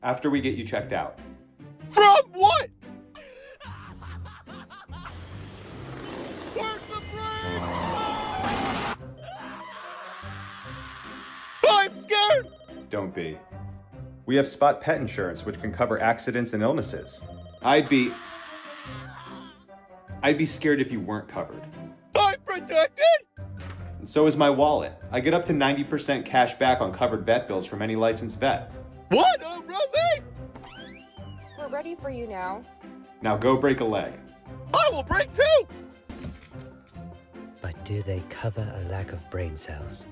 after we get you checked out. From what? Where's the brain? I'm scared! Don't be. We have Spot Pet Insurance, which can cover accidents and illnesses. I'd be scared if you weren't covered. I'm protected? And so is my wallet. I get up to 90% cash back on covered vet bills from any licensed vet. What a relief! We're ready for you now. Now go break a leg. I will break two! But do they cover a lack of brain cells?